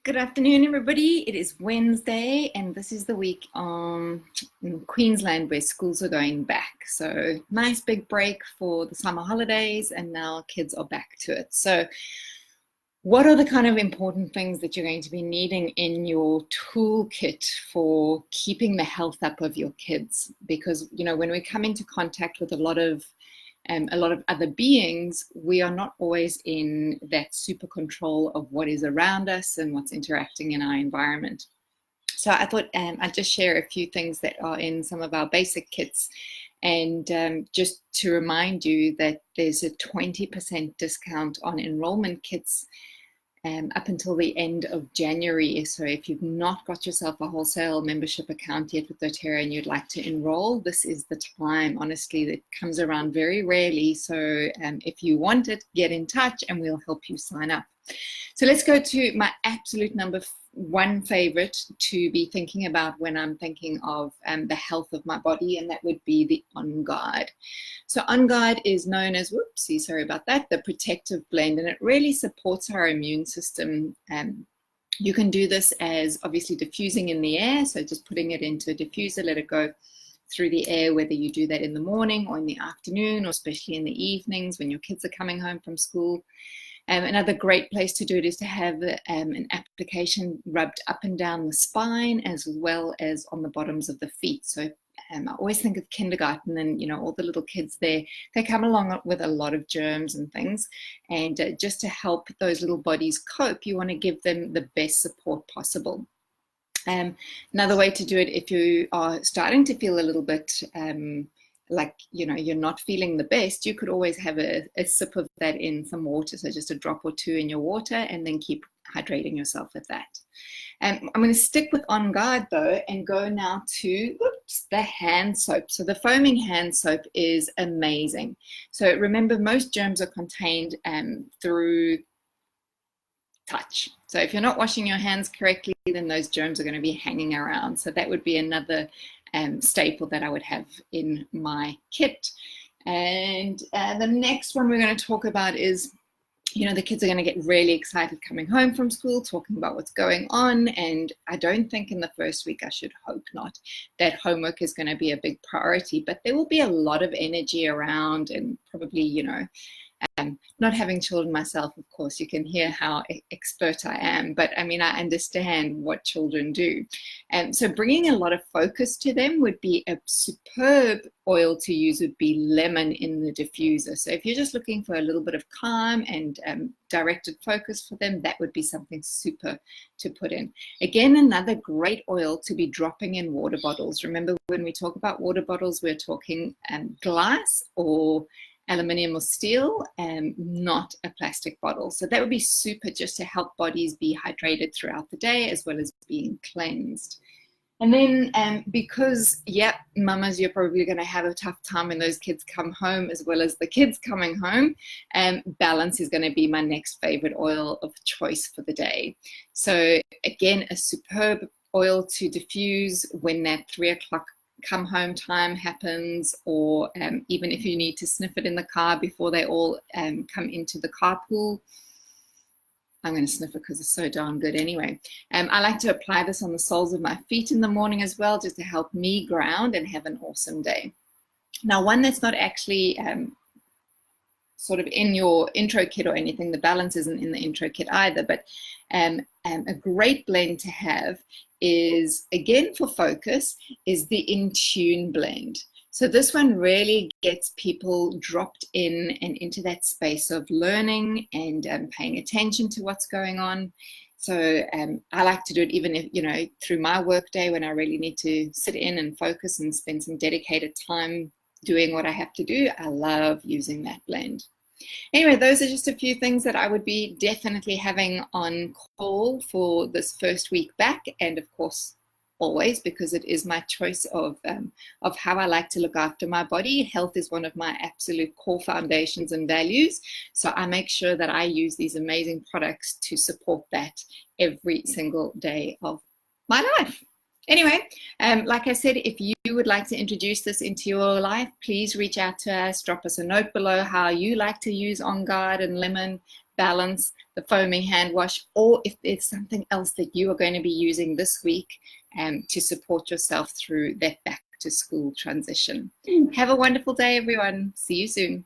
Good afternoon, everybody. It is Wednesday, and this is the week in Queensland where schools are going back. So nice big break for the summer holidays, and now kids are back to it. So what are the kind of important things that you're going to be needing in your toolkit for keeping the health up of your kids? Because, when we come into contact with a lot of other beings, we are not always in that super control of what is around us and what's interacting in our environment. So I thought I'd just share a few things that are in some of our basic kits. And just to remind you that there's a 20% discount on enrollment kits up until the end of January. So if you've not got yourself a wholesale membership account yet with doTERRA and you'd like to enroll, this is the time. Honestly, it comes around very rarely. So if you want it, get in touch and we'll help you sign up. So let's go to my absolute number one favorite to be thinking about when I'm thinking of the health of my body, and that would be the On Guard. So On Guard is known as, whoopsie, sorry about that, the protective blend, and it really supports our immune system. You can do this as obviously diffusing in the air, so just putting it into a diffuser, let it go through the air, whether you do that in the morning or in the afternoon, or especially in the evenings when your kids are coming home from school. Another great place to do it is to have an application rubbed up and down the spine as well as on the bottoms of the feet. So I always think of kindergarten and, all the little kids there, they come along with a lot of germs and things. And just to help those little bodies cope, you want to give them the best support possible. Another way to do it, if you are starting to feel a little bit like you're not feeling the best, you could always have a sip of that in some water, so just a drop or two in your water, and then keep hydrating yourself with that. I'm going to stick with On Guard though and go now to the hand soap. So the foaming hand soap is amazing. So remember, most germs are contained through touch. So if you're not washing your hands correctly, then those germs are going to be hanging around. So that would be another staple that I would have in my kit. And the next one we're going to talk about is, the kids are going to get really excited coming home from school, talking about what's going on. And I don't think in the first week, I should hope not, that homework is going to be a big priority, but there will be a lot of energy around, and probably, not having children myself, of course, you can hear how expert I am, but I understand what children do. And so bringing a lot of focus to them would be a superb oil to use, would be lemon in the diffuser. So if you're just looking for a little bit of calm and directed focus for them, that would be something super to put in. Again, another great oil to be dropping in water bottles. Remember, when we talk about water bottles, we're talking glass or aluminium or steel, and not a plastic bottle. So that would be super, just to help bodies be hydrated throughout the day as well as being cleansed. And then because, mamas, you're probably going to have a tough time when those kids come home as well as the kids coming home, Balance is going to be my next favorite oil of choice for the day. So again, a superb oil to diffuse when that 3 o'clock come home time happens, or even if you need to sniff it in the car before they all come into the carpool. I'm going to sniff it because it's so darn good anyway. I like to apply this on the soles of my feet in the morning as well, just to help me ground and have an awesome day. Now, one that's not actually sort of in your intro kit or anything, the Balance isn't in the intro kit either, but a great blend to have is, again for focus, is the Intune blend. So this one really gets people dropped in and into that space of learning and paying attention to what's going on. So I like to do it even if, through my work day, when I really need to sit in and focus and spend some dedicated time doing what I have to do. I love using that blend. Anyway, those are just a few things that I would be definitely having on call for this first week back, and of course, always, because it is my choice of how I like to look after my body. Health is one of my absolute core foundations and values, so I make sure that I use these amazing products to support that every single day of my life. Anyway, like I said, if you would like to introduce this into your life, please reach out to us, drop us a note below how you like to use On Guard and lemon, Balance, the foaming hand wash, or if there's something else that you are going to be using this week to support yourself through that back to school transition. Have a wonderful day, everyone. See you soon.